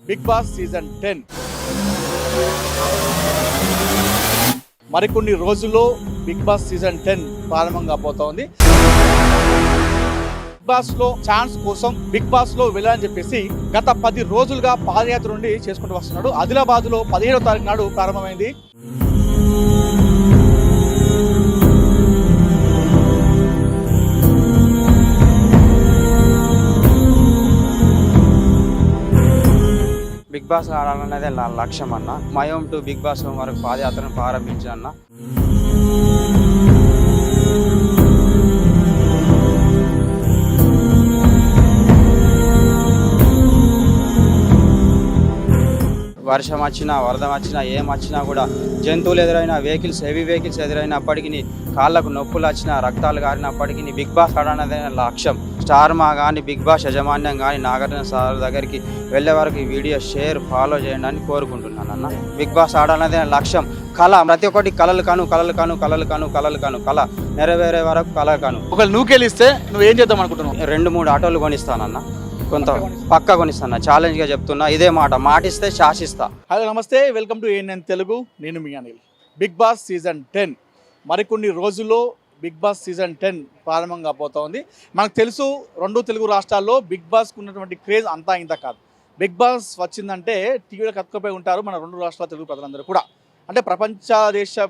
Big boss season 10 మరికొన్ని రోజుల్లో big boss season 10 ప్రారంభం కాబోతోంది. బిగ్ బాస్ లో ఛాన్స్ కోసం బిగ్ బాస్ లో వెళ్ళాలని చెప్పేసి గత 10 రోజులుగా పాదయాత్ర నుండి చేసుకుంటూ వస్తున్నాడు. ఆదిలాబాద్ లో 17వ తారీఖు నాడు ప్రారంభమైంది. బిగ్ బాస్ ఆడాలనేది నా లక్ష్యం అన్న. My home to Bigg Boss home వరకు పాదయాత్రను ప్రారంభించాన్న. వర్షం వచ్చినా వరద వచ్చినా ఏం వచ్చినా కూడా జంతువులు ఎదురైనా హెవీ వెహికల్స్ ఎదురైనప్పటికీ కాళ్ళకు నొప్పులు వచ్చినా రక్తాలు కారినప్పటికీ బిగ్ బాస్ ఆడాలనేది నా లక్ష్యం. స్టార్ మా కానీ బిగ్ బాస్ యాజమాన్యం కానీ నాగార్జున సార్ దగ్గరికి వెళ్ళే వరకు ఈ వీడియో షేర్ ఫాలో చేయండి అని కోరుకుంటున్నాను అన్న. బిగ్ బాస్ ఆడాలనేది నా లక్ష్యం. కళ ప్రతి ఒక్కటి కళలు కళ నెరవేరే వరకు కళ కాను. ఒకవేళ నువ్వు గెలిస్తే నువ్వు ఏం చేద్దాం అనుకుంటున్నావు? 2-3 ఆటోలు కొనిస్తానన్న. కొంత పక్కా కొనిస్తాను. ఛాలెంజ్గా చెప్తున్నా. ఇదే మాటిస్తే శాసిస్తా. హలో నమస్తే, వెల్కమ్ టు ఏఎన్ఎన్ తెలుగు. నేను మీ అనిల్. బిగ్ బాస్ సీజన్ 10 మరికొన్ని రోజుల్లో బిగ్ బాస్ సీజన్ 10 ప్రారంభం కాబోతోంది. మనకు తెలుసు 2 తెలుగు రాష్ట్రాల్లో బిగ్ బాస్కి ఉన్నటువంటి క్రేజ్ అంతా ఇంత కాదు. బిగ్ బాస్ వచ్చిందంటే టీవీలో కత్తుకుపోయి ఉంటారు మన 2 రాష్ట్రాల తెలుగు ప్రజలందరూ కూడా. అంటే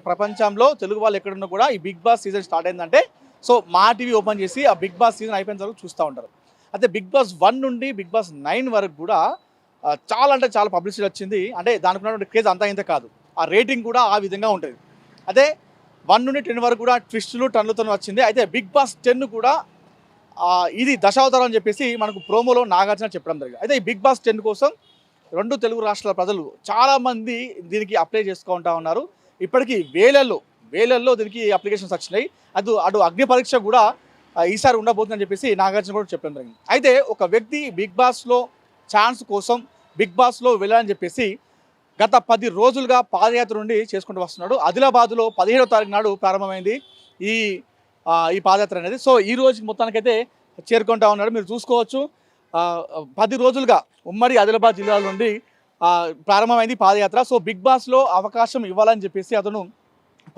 ప్రపంచంలో తెలుగు వాళ్ళు ఎక్కడున్నా కూడా ఈ బిగ్ బాస్ సీజన్ స్టార్ట్ అయిందంటే సో మా టీవీ ఓపెన్ చేసి ఆ బిగ్ బాస్ సీజన్ అయిపోయిన వరకు చూస్తూ ఉంటారు. అయితే బిగ్ బాస్ 1 నుండి బిగ్ బాస్ 9 వరకు కూడా చాలా అంటే చాలా పబ్లిసిటీ వచ్చింది. అంటే దానికి ఉన్నటువంటి క్రేజ్ అంతా ఇంత కాదు. ఆ రేటింగ్ కూడా ఆ విధంగా ఉంటుంది. అదే 1 నుండి 10 వరకు కూడా ట్విస్టులు టన్నులతో వచ్చింది. అయితే బిగ్ బాస్ 10 కూడా ఇది దశావతారం అని చెప్పేసి మనకు ప్రోమోలో నాగార్జున చెప్పడం జరిగింది. అయితే ఈ బిగ్ బాస్ 10 కోసం 2 తెలుగు రాష్ట్రాల ప్రజలు చాలామంది దీనికి అప్లై చేసుకుంటా ఉన్నారు. ఇప్పటికీ వేలల్లో దీనికి అప్లికేషన్స్ వచ్చినాయి. అటు అగ్ని పరీక్ష కూడా ఈసారి ఉండబోతుందని చెప్పేసి నాగార్జున కూడా చెప్పడం జరిగింది. అయితే ఒక వ్యక్తి బిగ్ బాస్లో ఛాన్స్ కోసం బిగ్ బాస్లో వెళ్ళాలని చెప్పేసి గత 10 రోజులుగా పాదయాత్ర నుండి చేసుకుంటూ వస్తున్నాడు. ఆదిలాబాద్లో 17వ తారీఖు నాడు ప్రారంభమైంది ఈ పాదయాత్ర అనేది. సో ఈ రోజుకి మొత్తానికైతే చేరుకుంటా ఉన్నాడు. మీరు చూసుకోవచ్చు 10 రోజులుగా ఉమ్మడి ఆదిలాబాద్ జిల్లా నుండి ప్రారంభమైంది పాదయాత్ర. సో బిగ్ బాస్లో అవకాశం ఇవ్వాలని చెప్పేసి అతను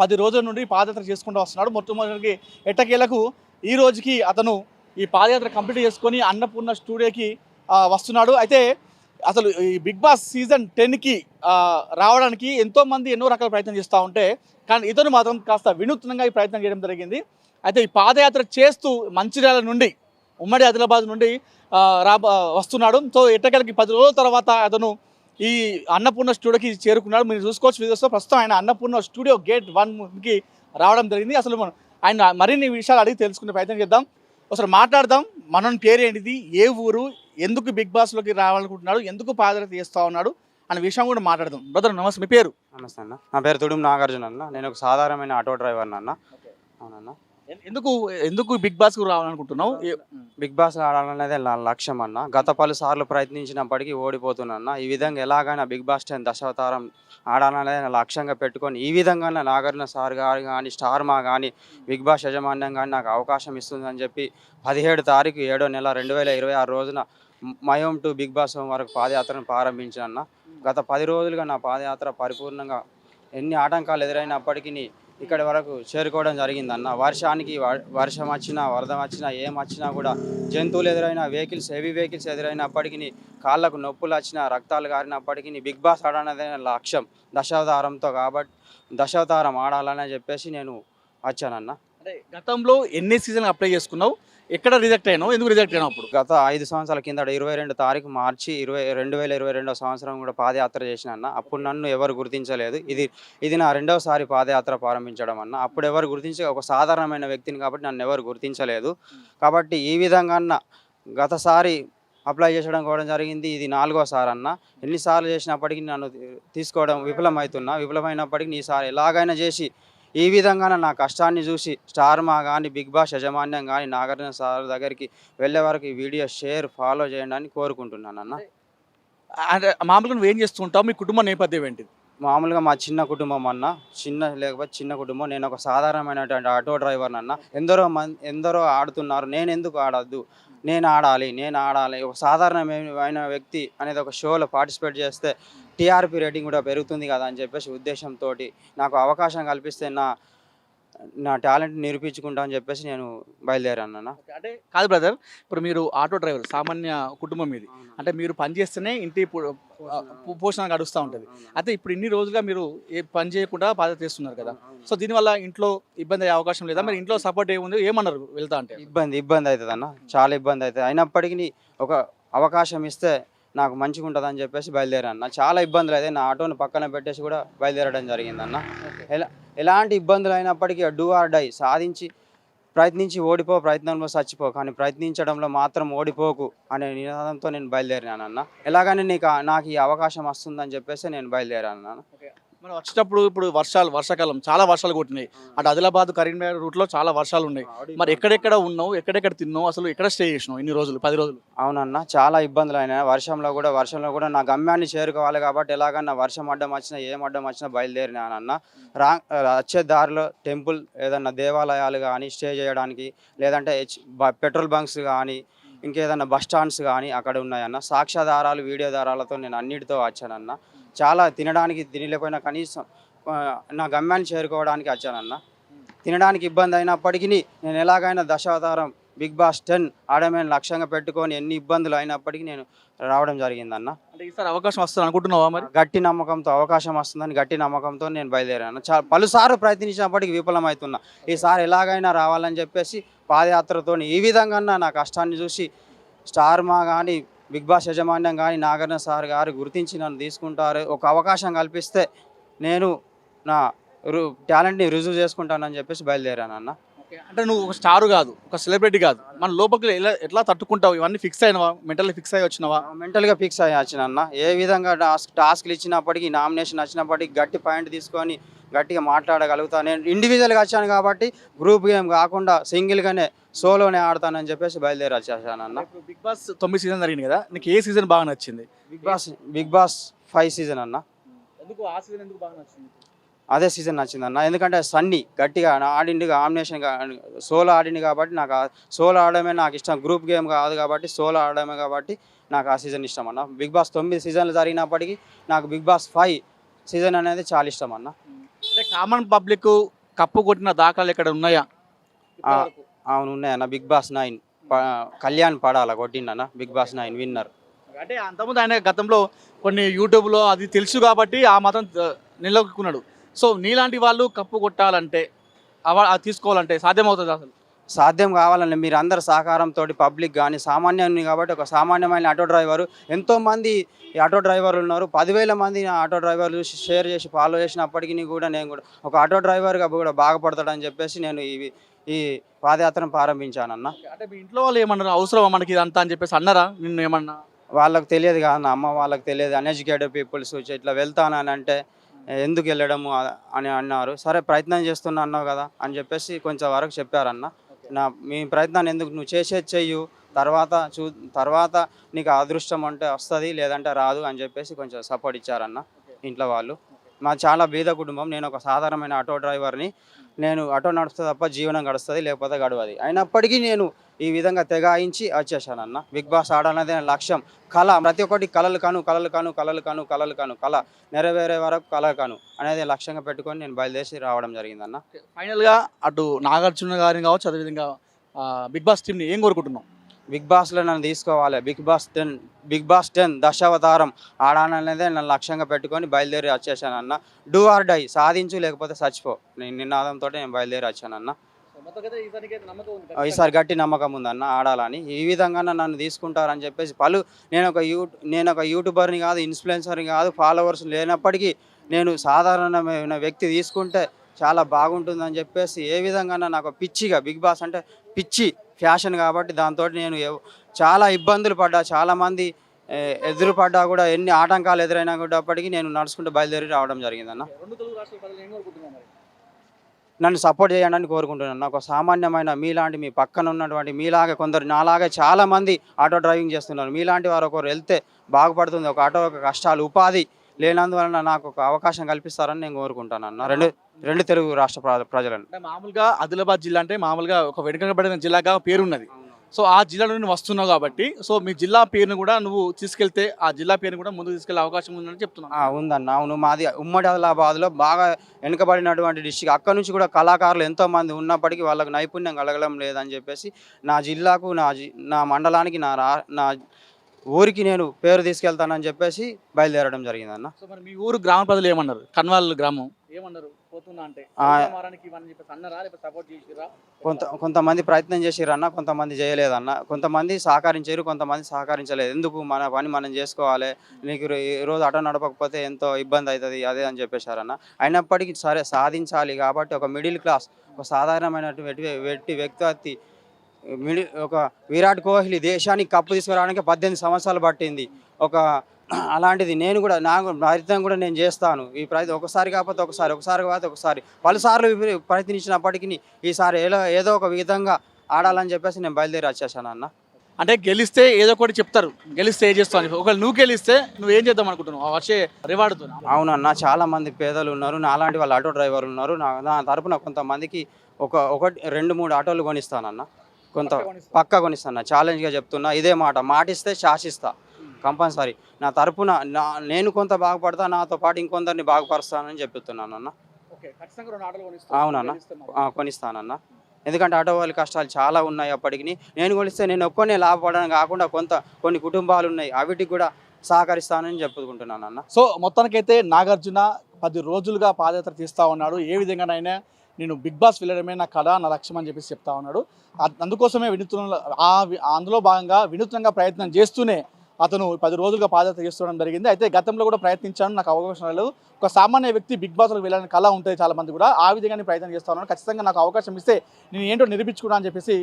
10 రోజుల నుండి పాదయాత్ర చేసుకుంటూ వస్తున్నాడు. మొట్టమొదటి ఎట్టకేలకు ఈ రోజుకి అతను ఈ పాదయాత్ర కంప్లీట్ చేసుకొని అన్నపూర్ణ స్టూడియోకి వస్తున్నాడు. అయితే అసలు ఈ బిగ్ బాస్ సీజన్ 10కి రావడానికి ఎంతోమంది ఎన్నో రకాల ప్రయత్నం చేస్తూ ఉంటే కానీ ఇతను మాత్రం కాస్త వినూత్నంగా ఈ ప్రయత్నం చేయడం జరిగింది. అయితే ఈ పాదయాత్ర చేస్తూ మంచిర్యాల నుండి ఉమ్మడి ఆదిలాబాద్ నుండి వస్తున్నాడు. సో ఎట్టకేలకి 10 రోజుల తర్వాత అతను ఈ అన్నపూర్ణ స్టూడియోకి చేరుకున్నాడు. మీరు చూసుకోవచ్చు వీడియోస్లో. ప్రస్తుతం ఆయన అన్నపూర్ణ స్టూడియో గేట్ 1కి రావడం జరిగింది. అసలు ఆయన మరిన్ని విషయాలు అడిగి తెలుసుకునే ప్రయత్నం చేద్దాం. ఒకసారి మాట్లాడదాం. మన పేరు ఏంటిది, ఏ ఊరు, ఎందుకు బిగ్ బాస్లోకి రావాలనుకుంటున్నాడు, ఎందుకు పాదయాత్ర చేస్తూ ఉన్నాడు అనే విషయం కూడా మాట్లాడదాం. బ్రదర్ నమస్తే, మీ పేరు? నమస్తే అన్న. నా పేరు తుడుం నాగార్జున అన్న. నేను ఒక సాధారణమైన ఆటో డ్రైవర్ అన్న. అవునన్నా. ఎందుకు బిగ్ బాస్కు రావాలనుకుంటున్నావు? బిగ్ బాస్ ఆడాలనేది నా లక్ష్యం అన్న. గత 10 సార్లు ప్రయత్నించినప్పటికీ ఓడిపోతున్నా. ఈ విధంగా ఎలాగైనా బిగ్ బాస్ 10 దశావతారం ఆడాలనేది నా లక్ష్యంగా పెట్టుకొని ఈ విధంగా నాగార్జున సార్ గారు కానీ స్టార్ మా కానీ బిగ్ బాస్ యాజమాన్యం కానీ నాకు అవకాశం ఇస్తుందని చెప్పి 17 తారీఖు 7వ నెల 2026 రోజున my home to Bigg Boss home వరకు పాదయాత్రను ప్రారంభించాను. గత 10 రోజులుగా నా పాదయాత్ర పరిపూర్ణంగా ఎన్ని ఆటంకాలు ఎదురైనప్పటికీ ఇక్కడి వరకు చేరుకోవడం జరిగిందన్న. వర్షం వచ్చినా వరద వచ్చినా ఏం వచ్చినా కూడా జంతువులు ఎదురైనా హెవీ వెహికల్స్ ఎదురైనప్పటికీ కాళ్ళకు నొప్పులు వచ్చినా రక్తాలు కారినప్పటికీ బిగ్ బాస్ ఆడాలనేది నా లక్ష్యం. దశావతారం ఆడాలని చెప్పేసి నేను వచ్చానన్న. అంటే గతంలో ఎన్ని సీజన్లు అప్లై చేసుకున్నావు, ఎక్కడ రిజెక్ట్ అయినావు, ఎందుకు రిజెక్ట్ అయినావు? అప్పుడు గత 5 సంవత్సరాల కిందట 22 తారీఖు మార్చి 2022 సంవత్సరం కూడా పాదయాత్ర చేసిన అన్న. అప్పుడు నన్ను ఎవరు గుర్తించలేదు. ఇది నా 2వ సారి పాదయాత్ర ప్రారంభించడం అన్న. అప్పుడు ఎవరు ఒక సాధారణమైన వ్యక్తిని కాబట్టి నన్ను ఎవరు గుర్తించలేదు. కాబట్టి ఈ విధంగా అన్న గతసారి అప్లై చేయడం జరిగింది. ఇది 4వ సారి అన్న. ఎన్నిసార్లు చేసినప్పటికీ నన్ను తీసుకోవడం విఫలమైనప్పటికీ ఈసారి ఎలాగైనా చేసి ఈ విధంగా నా కష్టాన్ని చూసి స్టార్ మా కానీ బిగ్ బాస్ యాజమాన్యం కానీ నాగార్జున సార్ దగ్గరికి వెళ్ళే వరకు ఈ వీడియో షేర్ ఫాలో చేయండి అని కోరుకుంటున్నాను అన్న. అంటే మామూలుగా నువ్వు ఏం చేస్తుంటావు, మీ కుటుంబ నేపథ్యం ఏంటిది? మామూలుగా మా చిన్న కుటుంబం అన్న, లేకపోతే చిన్న కుటుంబం. నేను ఒక సాధారణమైనటువంటి ఆటో డ్రైవర్‌ని అన్న. ఎందరో ఆడుతున్నారు. నేనెందుకు ఆడొద్దు? నేను ఆడాలి. ఒక సాధారణమైన వ్యక్తి అనేది ఒక షోలో పార్టిసిపేట్ చేస్తే టీఆర్‌పీ రేటింగ్ కూడా పెరుగుతుంది కదా అని చెప్పేసి ఉద్దేశంతోటి నాకు అవకాశం కల్పిస్తే నా నా టాలెంట్ నిరూపించుకుంటా అని చెప్పేసి నేను బయలుదేరానన్న. అంటే కాదు బ్రదర్, ఇప్పుడు మీరు ఆటో డ్రైవర్, సామాన్య కుటుంబం ఇది. అంటే మీరు పని చేస్తేనే ఇంటి పోషణ గడుస్తూ ఉంటుంది. అయితే ఇప్పుడు ఇన్ని రోజులుగా మీరు ఏ పని చేయకుండా బాధ్యత చేస్తున్నారు కదా. సో దీనివల్ల ఇంట్లో ఇబ్బంది అయ్యే అవకాశం లేదా? మరి ఇంట్లో సపోర్ట్ ఏముంది, ఏమన్నారు వెళ్తా అంటే? ఇబ్బంది అవుతుందన్న. చాలా ఇబ్బంది అవుతుంది. అయినప్పటికీ ఒక అవకాశం ఇస్తే నాకు మంచిగా ఉంటుందని చెప్పేసి బయలుదేరాను. చాలా ఇబ్బందులు అయితే నా ఆటోని పక్కన పెట్టేసి కూడా బయలుదేరడం జరిగిందన్న. ఎలాంటి ఇబ్బందులు అయినప్పటికీ డూ ఆర్ డై సాధించి ప్రయత్నించి ఓడిపో, ప్రయత్నంలో చచ్చిపో, కానీ ప్రయత్నించడంలో మాత్రం ఓడిపోకు అనే నినాదంతో నేను బయలుదేరినానన్న. ఎలాగని నాకు ఈ అవకాశం వస్తుందని చెప్పేసి నేను బయలుదేరాను. మనం వచ్చేటప్పుడు ఇప్పుడు వర్షాకాలం చాలా వర్షాలు కొట్టినాయి. అటు ఆదిలాబాద్ కరీంనగర్ రూట్లో చాలా వర్షాలు ఉన్నాయి. మరి ఎక్కడెక్కడ ఉన్నావు, ఎక్కడెక్కడ తిన్నావు, అసలు ఎక్కడ స్టే చేసినావు ఇన్ని రోజులు, 10 రోజులు? అవునన్న, చాలా ఇబ్బందులు అయినాయి. వర్షంలో కూడా నా గమ్యాన్ని చేరుకోవాలి కాబట్టి ఎలాగన్నా వర్షం అడ్డం వచ్చినా ఏం అడ్డం వచ్చినా బయలుదేరినానన్న. వచ్చే దారిలో టెంపుల్ ఏదన్నా దేవాలయాలు కానీ స్టే చేయడానికి, లేదంటే పెట్రోల్ బంక్స్ కానీ ఇంకేదన్నా బస్ స్టాండ్స్ కానీ అక్కడ ఉన్నాయన్న. సాక్ష్యాధారాలు వీడియో దారాలతో నేను అన్నిటితో వచ్చానన్న. చాలా తినలేకపోయినా కనీసం నా గమ్యాన్ని చేరుకోవడానికి వచ్చానన్న. తినడానికి ఇబ్బంది అయినప్పటికీ నేను ఎలాగైనా దశావతారం బిగ్ బాస్ 10 ఆడమే లక్ష్యంగా పెట్టుకొని ఎన్ని ఇబ్బందులు అయినప్పటికీ నేను రావడం జరిగిందన్న. అంటే ఈసారి అవకాశం వస్తుంది అనుకుంటున్నావా? మరి అవకాశం వస్తుందని గట్టి నమ్మకంతో నేను బయలుదేరాను. పలుసార్లు ప్రయత్నించినప్పటికీ విఫలమవుతున్నా. ఈసారి ఎలాగైనా రావాలని చెప్పేసి పాదయాత్రతో ఈ విధంగా నా కష్టాన్ని చూసి స్టార్ మా కానీ బిగ్ బాస్ యాజమాన్యం కానీ నాగార్జున సార్ గారు గుర్తించి నన్ను తీసుకుంటారు, ఒక అవకాశం కల్పిస్తే నేను నా టాలెంట్ని రుజువు చేసుకుంటానని చెప్పేసి బయలుదేరానన్న. అంటే నువ్వు ఒక స్టార్ కాదు, ఒక సెలబ్రిటీ కాదు, మన లోపలికి ఎట్లా తట్టుకుంటావు? ఇవన్నీ ఫిక్స్ అయినవా? మెంటల్లీ ఫిక్స్ అయ్యి వచ్చినవా? మెంటల్గా ఫిక్స్ అయ్యి వచ్చినన్న. ఏ విధంగా టాస్క్లు ఇచ్చినప్పటికీ, నామినేషన్ వచ్చినప్పటికీ గట్టి పాయింట్ తీసుకొని గట్టిగా మాట్లాడగలుగుతాను. నేను ఇండివిజువల్గా వచ్చాను కాబట్టి గ్రూప్ గేమ్ కాకుండా సింగిల్గానే సోలోనే ఆడతానని చెప్పేసి బయలుదేరి వచ్చేసానన్న. బిగ్ బాస్ 9 సీజన్ జరిగింది కదా, నీకు ఏ సీజన్ బాగా నచ్చింది? బిగ్ బాస్ 5 సీజన్ అన్న. ఎందుకు ఆ సీజన్ ఎందుకు బాగా నచ్చింది? అదే సీజన్ నచ్చిందన్న. ఎందుకంటే సన్నీ గట్టిగా ఆడింది, నామినేషన్ సోలో ఆడింది కాబట్టి నాకు సోలో ఆడడమే నాకు ఇష్టం. గ్రూప్ గేమ్ కాదు కాబట్టి సోలో ఆడడమే కాబట్టి నాకు ఆ సీజన్ ఇష్టం అన్న. బిగ్ బాస్ 9 సీజన్లు జరిగినప్పటికీ నాకు బిగ్ బాస్ 5 సీజన్ అనేది చాలా ఇష్టం అన్న. అంటే కామన్ పబ్లిక్ కప్పు కొట్టిన దాఖలాలు ఎక్కడ ఉన్నాయా? అవును, ఉన్నాయన్న. బిగ్ బాస్ 9 కళ్యాణ్ పడాల కొట్టిండన్న. Bigg Boss 9 winner. అంటే అంతకుముందు ఆయన గతంలో కొన్ని యూట్యూబ్లో అది తెలుసు కాబట్టి ఆ మాత్రం నిలదొక్కున్నాడు. సో నీలాంటి వాళ్ళు కప్పు కొట్టాలంటే అది తీసుకోవాలంటే సాధ్యమవుతుంది? అసలు సాధ్యం కావాలంటే మీరు అందరు సహకారంతో పబ్లిక్ కానీ సామాన్యుని కాబట్టి ఒక సామాన్యమైన ఆటో డ్రైవరు, ఎంతోమంది ఆటో డ్రైవర్లు ఉన్నారు. 10,000 మంది ఆటో డ్రైవర్లు షేర్ చేసి ఫాలో చేసినప్పటికీ కూడా నేను కూడా ఒక ఆటో డ్రైవర్గా కూడా బాగుపడతాడని చెప్పేసి నేను ఈ పాదయాత్రను ప్రారంభించానన్న. అంటే మీ ఇంట్లో వాళ్ళు ఏమన్నారు, అవసరమా మనకి ఇదంతా అని చెప్పేసి అన్నారా? నిన్ను ఏమన్నా? వాళ్ళకి తెలియదు కదా, అమ్మ వాళ్ళకి తెలియదు. అన్ఎడ్యుకేటెడ్ పీపుల్స్ ఇట్లా వెళ్తానని అంటే ఎందుకు వెళ్ళడము అని అన్నారు. సరే ప్రయత్నం చేస్తున్నా అన్నావు కదా అని చెప్పేసి కొంచెం వరకు చెప్పారన్న. మీ ప్రయత్నాన్ని ఎందుకు, నువ్వు చేసేది చెయ్యు, తర్వాత నీకు అదృష్టం అంటే వస్తుంది, లేదంటే రాదు అని చెప్పేసి కొంచెం సపోర్ట్ ఇచ్చారన్న ఇంట్లో వాళ్ళు. మా చాలా బీద కుటుంబం. నేను ఒక సాధారణమైన ఆటో డ్రైవర్ని. నేను ఆటో నడుస్తే తప్ప జీవనం గడుస్తుంది, లేకపోతే గడవది. అయినప్పటికీ నేను ఈ విధంగా తెగాయించి వచ్చేసానన్న. బిగ్ బాస్ ఆడాలనేది నా లక్ష్యం, కళ. ప్రతి ఒక్కటి కళ నెరవేరే వరకు కళ అనేది లక్ష్యంగా పెట్టుకొని నేను బయలుదేరి రావడం జరిగిందన్న. ఫైనల్గా అటు నాగార్జున గారిని కావచ్చు, అదేవిధంగా బిగ్ బాస్ టీంని ఏం కోరుకుంటున్నాం? బిగ్ బాస్లో నన్ను తీసుకోవాలి. బిగ్ బాస్ 10 దశావతారం ఆడాలనేదే నన్ను లక్ష్యంగా పెట్టుకొని బయలుదేరి వచ్చేసానన్న. డూ ఆర్ డై సాధించు, లేకపోతే చచ్చిపో, నేను నినాదంతో నేను బయలుదేరి వచ్చానన్న. ఈసారి గట్టి నమ్మకం ఉందన్న ఆడాలని. ఈ విధంగా నన్ను తీసుకుంటారని చెప్పేసి నేను ఒక యూట్యూబర్ని కాదు, ఇన్ఫ్లుయెన్సర్ని కాదు, ఫాలోవర్స్ లేనప్పటికీ నేను సాధారణమైన వ్యక్తి తీసుకుంటే చాలా బాగుంటుందని చెప్పేసి ఏ విధంగా నాకు పిచ్చిగా బిగ్ బాస్ అంటే పిచ్చి ఫ్యాషన్ కాబట్టి దాంతో నేను చాలా ఇబ్బందులు పడ్డా, చాలామంది ఎదురుపడ్డా కూడా, ఎన్ని ఆటంకాలు ఎదురైనా కూడాప్పటికీ నేను నడుచుకుంటూ బయలుదేరి రావడం జరిగిందన్న. నన్ను సపోర్ట్ చేయండి అని కోరుకుంటున్నాను. ఒక సామాన్యమైన మీలాంటి, మీ పక్కన ఉన్నటువంటి మీలాగే కొందరు, నాలాగే చాలామంది ఆటో డ్రైవింగ్ చేస్తున్నారు. మీలాంటి వారు ఒకరు వెళ్తే బాగుపడుతుంది. ఒక ఆటో ఒక కష్టాలు, ఉపాధి లేనందువలన నాకు ఒక అవకాశం కల్పిస్తారని నేను కోరుకుంటానన్న రెండు తెలుగు రాష్ట్ర ప్రజలను. అంటే మామూలుగా ఆదిలాబాద్ జిల్లా అంటే మామూలుగా ఒక వెనుకబడిన జిల్లాగా పేరున్నది. సో ఆ జిల్లా నుండి వస్తున్నావు కాబట్టి సో మీ జిల్లా పేరును కూడా నువ్వు తీసుకెళ్తే ఆ జిల్లా పేరును కూడా ముందుకు తీసుకెళ్లే అవకాశం ఉందని చెప్తున్నాను. ఉందన్న. అవును, మాది ఉమ్మడి ఆదిలాబాద్లో బాగా వెనుకబడినటువంటి డిస్టిక్. అక్కడ నుంచి కూడా కళాకారులు ఎంతోమంది ఉన్నప్పటికీ వాళ్ళకు నైపుణ్యం కలగడం లేదని చెప్పేసి నా జిల్లాకు నా మండలానికి నా ఊరికి నేను పేరు తీసుకెళ్తానని చెప్పేసి బయలుదేరడం జరిగిందన్న. సో మరి మీ ఊరు గ్రామ ప్రజలు ఏమన్నారు? కన్వాల్ గ్రామం ఏమన్నారు? పోతున్నా అంటే అన్నారా లేకపోతే సపోర్ట్ చేసిరా? కొంతమంది ప్రయత్నం చేసిరన్న, కొంతమంది చేయలేదన్న. కొంతమంది సహకరించారు, కొంతమంది సహకరించలేదు. ఎందుకు, మన పని మనం చేసుకోవాలి, నీకు ఈరోజు ఆటో నడపకపోతే ఎంతో ఇబ్బంది అవుతుంది అదే అని చెప్పేశారన్న. అయినప్పటికీ సరే సాధించాలి కాబట్టి ఒక మిడిల్ క్లాస్, ఒక సాధారణమైనటువంటి వ్యక్తి ఒక విరాట్ కోహ్లీ దేశానికి కప్పు తీసుకురావడానికి 18 సంవత్సరాలు పట్టింది. అలాంటిది నేను కూడా నాకు ప్రయత్నం కూడా నేను చేస్తాను. ఈ ప్రయత్నం ఒకసారి కాకపోతే ఒకసారి పలుసార్లు ప్రయత్నించినప్పటికీ ఈసారి ఏదో ఒక విధంగా ఆడాలని చెప్పేసి నేను బయలుదేరి వచ్చేసాను అన్న. అంటే గెలిస్తే ఏదో ఒకటి చెప్తారు, గెలిస్తే ఏం చేస్తావు. ఒకవేళ నువ్వు గెలిస్తే నువ్వు ఏం చేద్దాం అనుకుంటున్నావు వచ్చే రివార్డుతో? అవునన్నా, చాలా మంది పేదలు ఉన్నారు, నాలాంటి వాళ్ళు ఆటో డ్రైవర్లు ఉన్నారు. నా తరపున కొంతమందికి 2-3 ఆటోలు కొనిస్తానన్న. పక్కా కొనిస్తాను, ఛాలెంజ్గా చెప్తున్నా. ఇదే మాటిస్తే శాసిస్తా కంపల్సరీ. నా తరపున నేను కొంత బాగుపడతా, నాతో పాటు ఇంకొందరిని బాగుపరుస్తానని చెప్తున్నాను అన్న. అవునన్న, కొనిస్తానన్న. ఎందుకంటే ఆటో వాళ్ళ కష్టాలు చాలా ఉన్నాయి. అప్పటికి నేను కొనిస్తే నేను ఒక్కనే లాభపడడం కాకుండా కొన్ని కుటుంబాలు ఉన్నాయి, అవిటికి కూడా సహకరిస్తానని చెప్పుకుంటున్నాను అన్న. సో మొత్తానికైతే నాగార్జున 10 రోజులుగా పాదయాత్ర తీస్తూ ఉన్నాడు. ఏ విధంగానైనా నేను బిగ్ బాస్ వెళ్ళడమే నా కళ, నా లక్ష్యం అని చెప్పేసి చెప్తా ఉన్నాడు. అందుకోసమే అందులో భాగంగా వినూత్నంగా ప్రయత్నం చేస్తూనే అతను 10 రోజులుగా పాదయాత్ర చేస్తుండడం జరిగింది. అయితే గతంలో కూడా ప్రయత్నించాను, నాకు అవకాశం లేదు. ఒక సామాన్య వ్యక్తి బిగ్ బాస్లోకి వెళ్ళాలని కళ ఉంటుంది చాలా మంది కూడా, ఆ విధంగానే ప్రయత్నం చేస్తూ ఉన్నాను. ఖచ్చితంగా నాకు అవకాశం ఇస్తే నేను ఏంటో నిరూపించుకున్నా అని చెప్పేసి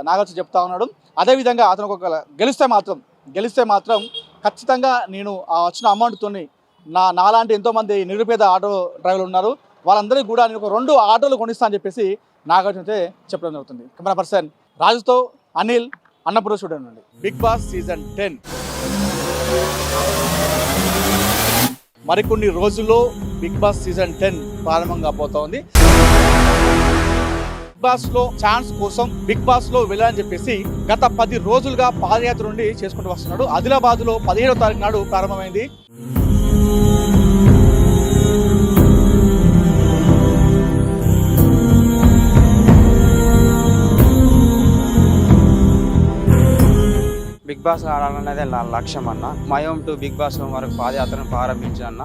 నాగార్జున చెప్తా ఉన్నాడు. అదేవిధంగా అతను గెలిస్తే మాత్రం ఖచ్చితంగా నేను వచ్చిన అమౌంట్తో నాలాంటి ఎంతోమంది నిరుపేద ఆటో డ్రైవర్లు ఉన్నారు, వాళ్ళందరికీ కూడా నేను 2 ఆటోలు కొనిస్తా అని చెప్పేసి నాగార్జున అయితే చెప్పడం జరుగుతుంది. కెమెరా పర్సన్ రాజుతో అనిల్, అన్నపూర్ణ స్టూడియో నుండి. బిగ్ బాస్ సీజన్ 10 మరికొన్ని రోజుల్లో బిగ్ బాస్ సీజన్ 10 ప్రారంభం కాబోతోంది. బిగ్ బాస్ లో ఛాన్స్ కోసం బిగ్ బాస్ లో వెళ్ళాలని చెప్పేసి గత 10 రోజులుగా పాదయాత్ర నుండి చేసుకుంటూ వస్తున్నాడు. ఆదిలాబాద్ లో 17వ తారీఖు నాడు ప్రారంభమైంది. బిగ్ బాస్ ఆడాలనేది నా లక్ష్యం అన్న. My home to Bigg Boss home వరకు పాదయాత్రను ప్రారంభించాన్న.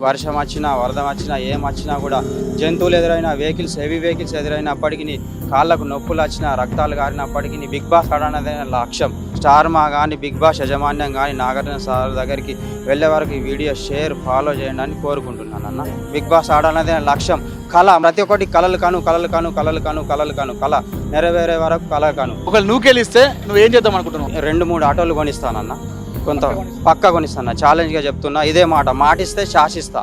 వర్షం వచ్చినా, వరద వచ్చినా, ఏం వచ్చినా కూడా, జంతువులు ఎదురైనా, హెవీ వెహికల్స్ ఎదురైనప్పటికీ, కాళ్ళకు నొప్పులు వచ్చినా, రక్తాలు కారినప్పటికీ బిగ్ బాస్ ఆడాలనేది నా లక్ష్యం. స్టార్ మా కానీ, బిగ్ బాస్ యాజమాన్యం కానీ నాగార్జున సార్ దగ్గరికి వెళ్ళే వరకు ఈ వీడియో ఫాలో చేయండి అని కోరుకుంటున్నాను అన్న. బిగ్ బాస్ ఆడాలనేది నా లక్ష్యం. కళ, ప్రతి ఒక్కటి కళలు కాను కళ నెరవేరే వరకు కళ కాను. ఒకవేళ నువ్వు గెలిస్తే నువ్వు ఏం చేద్దాం అనుకుంటున్నావు? 2-3 ఆటోలు కొనిస్తానన్న. పక్కా కొనిస్తాను, ఛాలెంజ్గా చెప్తున్నా. ఇదే మాటిస్తే శాసిస్తా.